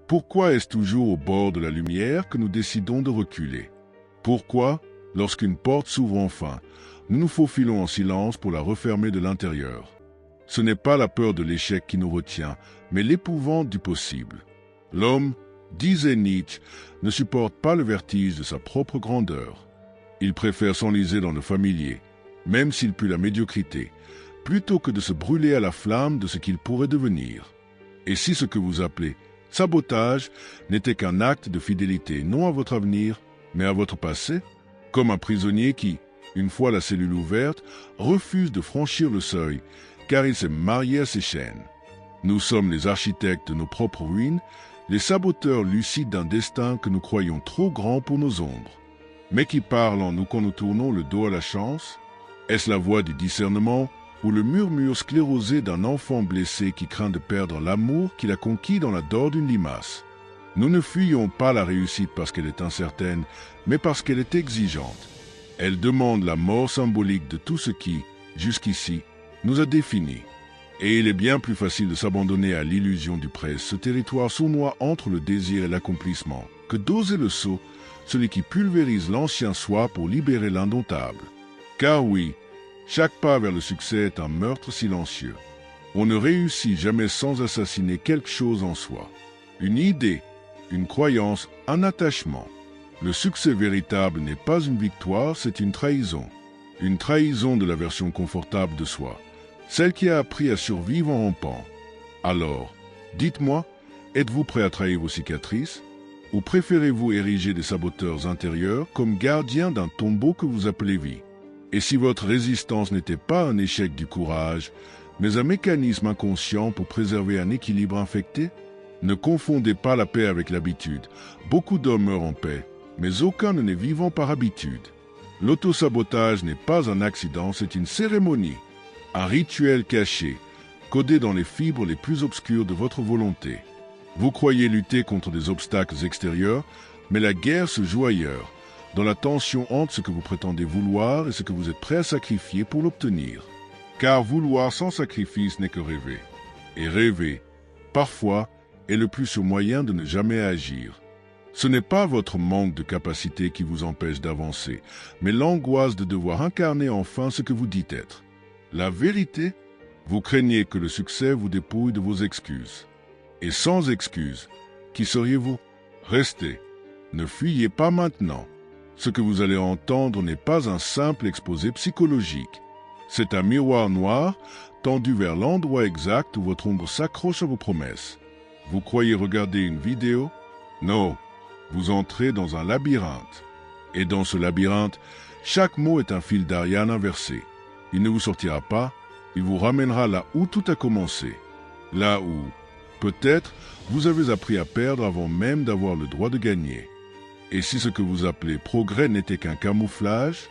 Pourquoi est-ce toujours au bord de la lumière que nous décidons de reculer? Pourquoi, lorsqu'une porte s'ouvre enfin, nous nous faufilons en silence pour la refermer de l'intérieur? Ce n'est pas la peur de l'échec qui nous retient, mais l'épouvante du possible. L'homme, disait Nietzsche, ne supporte pas le vertige de sa propre grandeur. Il préfère s'enliser dans le familier, même s'il pue la médiocrité, plutôt que de se brûler à la flamme de ce qu'il pourrait devenir. Et si ce que vous appelez sabotage n'était qu'un acte de fidélité non à votre avenir, mais à votre passé, comme un prisonnier qui, une fois la cellule ouverte, refuse de franchir le seuil, car il s'est marié à ses chaînes. Nous sommes les architectes de nos propres ruines, les saboteurs lucides d'un destin que nous croyons trop grand pour nos ombres. Mais qui parle en nous quand nous tournons le dos à la chance? Est-ce la voix du discernement ou le murmure sclérosé d'un enfant blessé qui craint de perdre l'amour qu'il a conquis dans la dor d'une limace? Nous ne fuyons pas la réussite parce qu'elle est incertaine, mais parce qu'elle est exigeante. Elle demande la mort symbolique de tout ce qui, jusqu'ici, nous a définis. Et il est bien plus facile de s'abandonner à l'illusion du presse, ce territoire sournois entre le désir et l'accomplissement, que d'oser le saut, celui qui pulvérise l'ancien soi pour libérer l'indomptable. Car oui, chaque pas vers le succès est un meurtre silencieux. On ne réussit jamais sans assassiner quelque chose en soi. Une idée, une croyance, un attachement. Le succès véritable n'est pas une victoire, c'est une trahison. Une trahison de la version confortable de soi. Celle qui a appris à survivre en rampant. Alors, dites-moi, êtes-vous prêt à trahir vos cicatrices? Ou préférez-vous ériger des saboteurs intérieurs comme gardiens d'un tombeau que vous appelez vie? Et si votre résistance n'était pas un échec du courage, mais un mécanisme inconscient pour préserver un équilibre infecté? Ne confondez pas la paix avec l'habitude. Beaucoup d'hommes meurent en paix, mais aucun ne n'est vivant par habitude. L'autosabotage n'est pas un accident, c'est une cérémonie. Un rituel caché, codé dans les fibres les plus obscures de votre volonté. Vous croyez lutter contre des obstacles extérieurs, mais la guerre se joue ailleurs, dans la tension entre ce que vous prétendez vouloir et ce que vous êtes prêt à sacrifier pour l'obtenir. Car vouloir sans sacrifice n'est que rêver. Et rêver, parfois, est le plus sûr moyen de ne jamais agir. Ce n'est pas votre manque de capacité qui vous empêche d'avancer, mais l'angoisse de devoir incarner enfin ce que vous dites être. La vérité, vous craignez que le succès vous dépouille de vos excuses. Et sans excuses, qui seriez-vous? Restez. Ne fuyez pas maintenant. Ce que vous allez entendre n'est pas un simple exposé psychologique. C'est un miroir noir tendu vers l'endroit exact où votre ombre s'accroche à vos promesses. Vous croyez regarder une vidéo? Non. Vous entrez dans un labyrinthe. Et dans ce labyrinthe, chaque mot est un fil d'Ariane inversé. Il ne vous sortira pas, il vous ramènera là où tout a commencé. Là où, peut-être, vous avez appris à perdre avant même d'avoir le droit de gagner. Et si ce que vous appelez progrès n'était qu'un camouflage,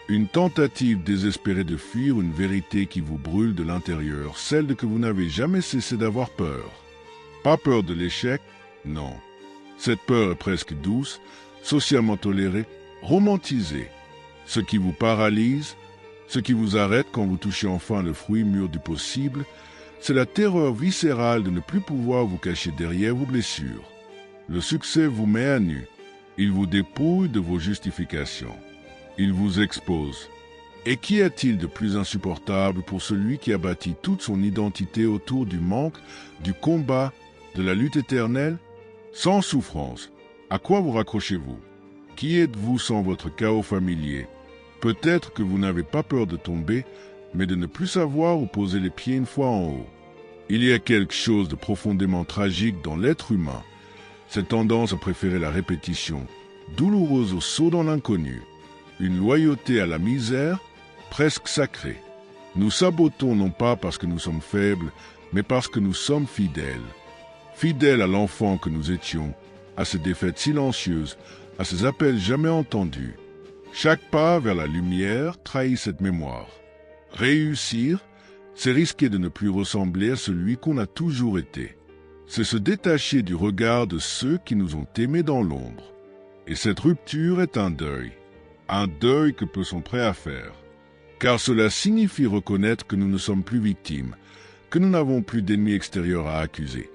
une tentative désespérée de fuir une vérité qui vous brûle de l'intérieur, celle de que vous n'avez jamais cessé d'avoir peur. Pas peur de l'échec, non. Cette peur est presque douce, socialement tolérée, romantisée. Ce qui vous paralyse, ce qui vous arrête quand vous touchez enfin le fruit mûr du possible, c'est la terreur viscérale de ne plus pouvoir vous cacher derrière vos blessures. Le succès vous met à nu. Il vous dépouille de vos justifications. Il vous expose. Et qu'y a-t-il de plus insupportable pour celui qui a bâti toute son identité autour du manque, du combat, de la lutte éternelle? Sans souffrance, à quoi vous raccrochez-vous? Qui êtes-vous sans votre chaos familier? Peut-être que vous n'avez pas peur de tomber, mais de ne plus savoir où poser les pieds une fois en haut. Il y a quelque chose de profondément tragique dans l'être humain, cette tendance à préférer la répétition, douloureuse au saut dans l'inconnu, une loyauté à la misère, presque sacrée. Nous sabotons non pas parce que nous sommes faibles, mais parce que nous sommes fidèles. Fidèles à l'enfant que nous étions, à ces défaites silencieuses, à ces appels jamais entendus. Chaque pas vers la lumière trahit cette mémoire. Réussir, c'est risquer de ne plus ressembler à celui qu'on a toujours été. C'est se détacher du regard de ceux qui nous ont aimés dans l'ombre. Et cette rupture est un deuil que peu sont prêts à faire. Car cela signifie reconnaître que nous ne sommes plus victimes, que nous n'avons plus d'ennemis extérieurs à accuser,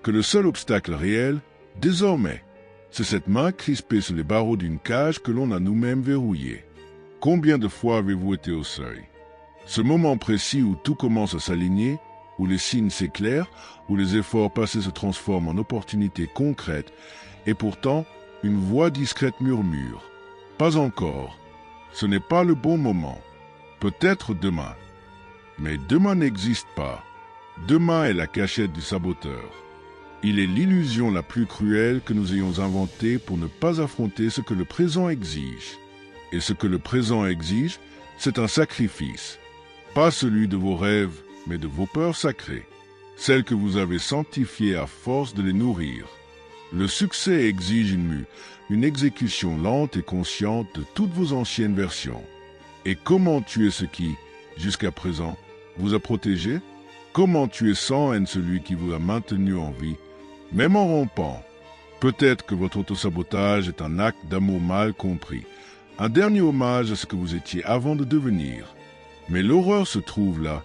que le seul obstacle réel, Désormais, c'est cette main crispée sur les barreaux d'une cage que l'on a nous-mêmes verrouillée. Combien de fois avez-vous été au seuil? Ce moment précis où tout commence à s'aligner, où les signes s'éclairent, où les efforts passés se transforment en opportunités concrètes, et pourtant, une voix discrète murmure. Pas encore. Ce n'est pas le bon moment. Peut-être demain. Mais demain n'existe pas. Demain est la cachette du saboteur. Il est l'illusion la plus cruelle que nous ayons inventée pour ne pas affronter ce que le présent exige. Et ce que le présent exige, c'est un sacrifice. Pas celui de vos rêves, mais de vos peurs sacrées. Celles que vous avez sanctifiées à force de les nourrir. Le succès exige une exécution lente et consciente de toutes vos anciennes versions. Et comment tuer ce qui, jusqu'à présent, vous a protégé? Comment tuer sans haine celui qui vous a maintenu en vie, même en rompant? Peut-être que votre autosabotage est un acte d'amour mal compris, un dernier hommage à ce que vous étiez avant de devenir. Mais l'horreur se trouve là,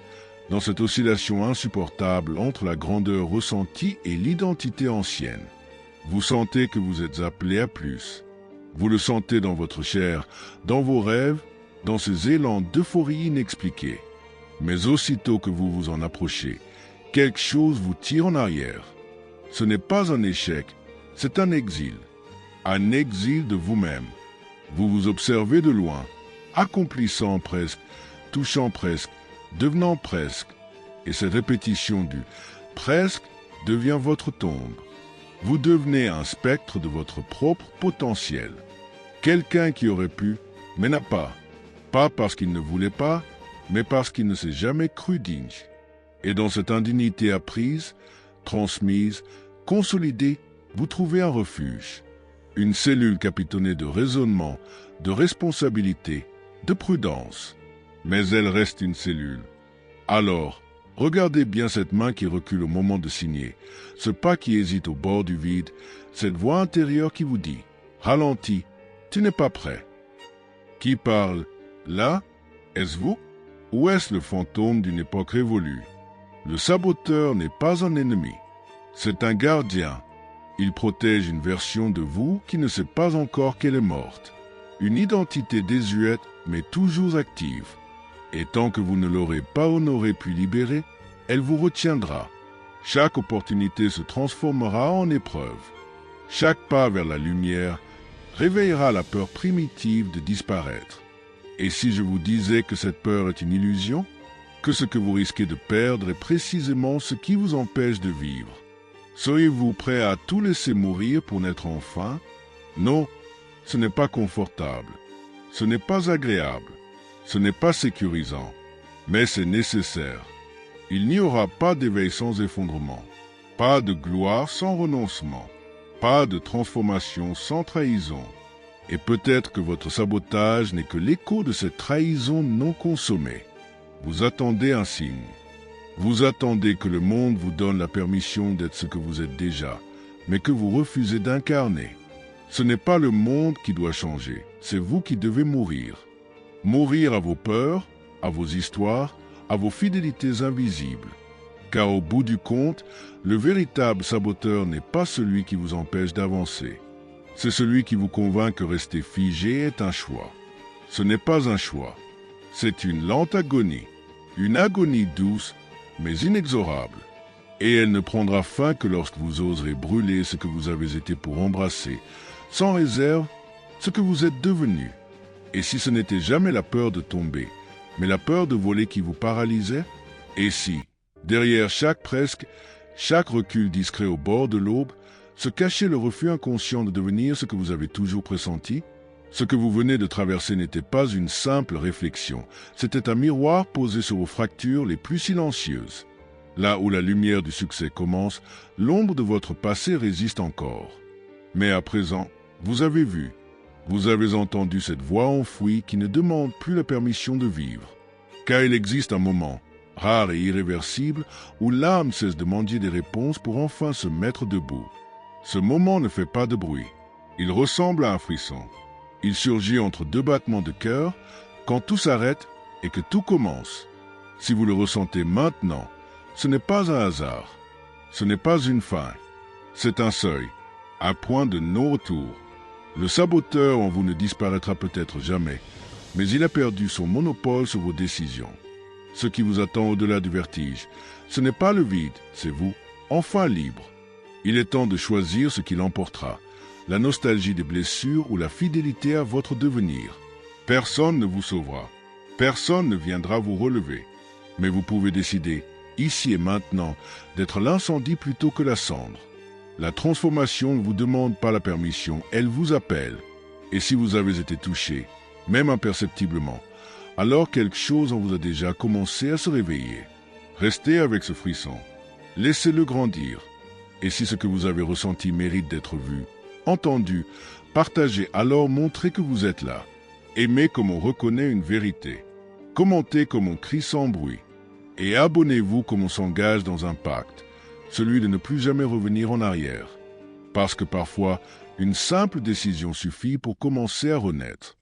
dans cette oscillation insupportable entre la grandeur ressentie et l'identité ancienne. Vous sentez que vous êtes appelé à plus. Vous le sentez dans votre chair, dans vos rêves, dans ces élans d'euphorie inexpliqués. Mais aussitôt que vous vous en approchez, quelque chose vous tire en arrière. Ce n'est pas un échec, c'est un exil de vous-même. Vous vous observez de loin, accomplissant presque, touchant presque, devenant presque, et cette répétition du « presque » devient votre tombe. Vous devenez un spectre de votre propre potentiel. Quelqu'un qui aurait pu, mais n'a pas. Pas parce qu'il ne voulait pas, mais parce qu'il ne s'est jamais cru digne. Et dans cette indignité apprise, transmise, consolidée, vous trouvez un refuge. Une cellule capitonnée de raisonnement, de responsabilité, de prudence. Mais elle reste une cellule. Alors, regardez bien cette main qui recule au moment de signer, ce pas qui hésite au bord du vide, cette voix intérieure qui vous dit « Ralentis, tu n'es pas prêt ». Qui parle? Là? Est-ce vous? Ou est-ce le fantôme d'une époque révolue? Le saboteur n'est pas un ennemi. C'est un gardien. Il protège une version de vous qui ne sait pas encore qu'elle est morte. Une identité désuète, mais toujours active. Et tant que vous ne l'aurez pas honorée puis libérée, elle vous retiendra. Chaque opportunité se transformera en épreuve. Chaque pas vers la lumière réveillera la peur primitive de disparaître. Et si je vous disais que cette peur est une illusion, que ce que vous risquez de perdre est précisément ce qui vous empêche de vivre, seriez-vous prêt à tout laisser mourir pour naître enfin? Non, ce n'est pas confortable, ce n'est pas agréable, ce n'est pas sécurisant, mais c'est nécessaire. Il n'y aura pas d'éveil sans effondrement, pas de gloire sans renoncement, pas de transformation sans trahison. Et peut-être que votre sabotage n'est que l'écho de cette trahison non consommée. Vous attendez un signe. Vous attendez que le monde vous donne la permission d'être ce que vous êtes déjà, mais que vous refusez d'incarner. Ce n'est pas le monde qui doit changer, c'est vous qui devez mourir. Mourir à vos peurs, à vos histoires, à vos fidélités invisibles. Car au bout du compte, le véritable saboteur n'est pas celui qui vous empêche d'avancer. C'est celui qui vous convainc que rester figé est un choix. Ce n'est pas un choix. C'est une lente agonie. Une agonie douce, mais inexorable. Et elle ne prendra fin que lorsque vous oserez brûler ce que vous avez été pour embrasser, sans réserve, ce que vous êtes devenu. Et si ce n'était jamais la peur de tomber, mais la peur de voler qui vous paralysait? Et si, derrière chaque recul discret au bord de l'aube, se cachait le refus inconscient de devenir ce que vous avez toujours pressenti? Ce que vous venez de traverser n'était pas une simple réflexion, c'était un miroir posé sur vos fractures les plus silencieuses. Là où la lumière du succès commence, l'ombre de votre passé résiste encore. Mais à présent, vous avez vu, vous avez entendu cette voix enfouie qui ne demande plus la permission de vivre. Car il existe un moment, rare et irréversible, où l'âme cesse de mendier des réponses pour enfin se mettre debout. Ce moment ne fait pas de bruit. Il ressemble à un frisson. Il surgit entre deux battements de cœur, quand tout s'arrête et que tout commence. Si vous le ressentez maintenant, ce n'est pas un hasard. Ce n'est pas une fin. C'est un seuil. à point de non-retour. Le saboteur en vous ne disparaîtra peut-être jamais, mais il a perdu son monopole sur vos décisions. Ce qui vous attend au-delà du vertige, ce n'est pas le vide, c'est vous, enfin libre. Il est temps de choisir ce qui l'emportera, la nostalgie des blessures ou la fidélité à votre devenir. Personne ne vous sauvera, personne ne viendra vous relever, mais vous pouvez décider, ici et maintenant, d'être l'incendie plutôt que la cendre. La transformation ne vous demande pas la permission, elle vous appelle. Et si vous avez été touché, même imperceptiblement, alors quelque chose en vous a déjà commencé à se réveiller. Restez avec ce frisson, laissez-le grandir. Et si ce que vous avez ressenti mérite d'être vu, entendu, partagez, alors montrez que vous êtes là. Aimez comme on reconnaît une vérité. Commentez comme on crie sans bruit. Et abonnez-vous comme on s'engage dans un pacte, celui de ne plus jamais revenir en arrière. Parce que parfois, une simple décision suffit pour commencer à renaître.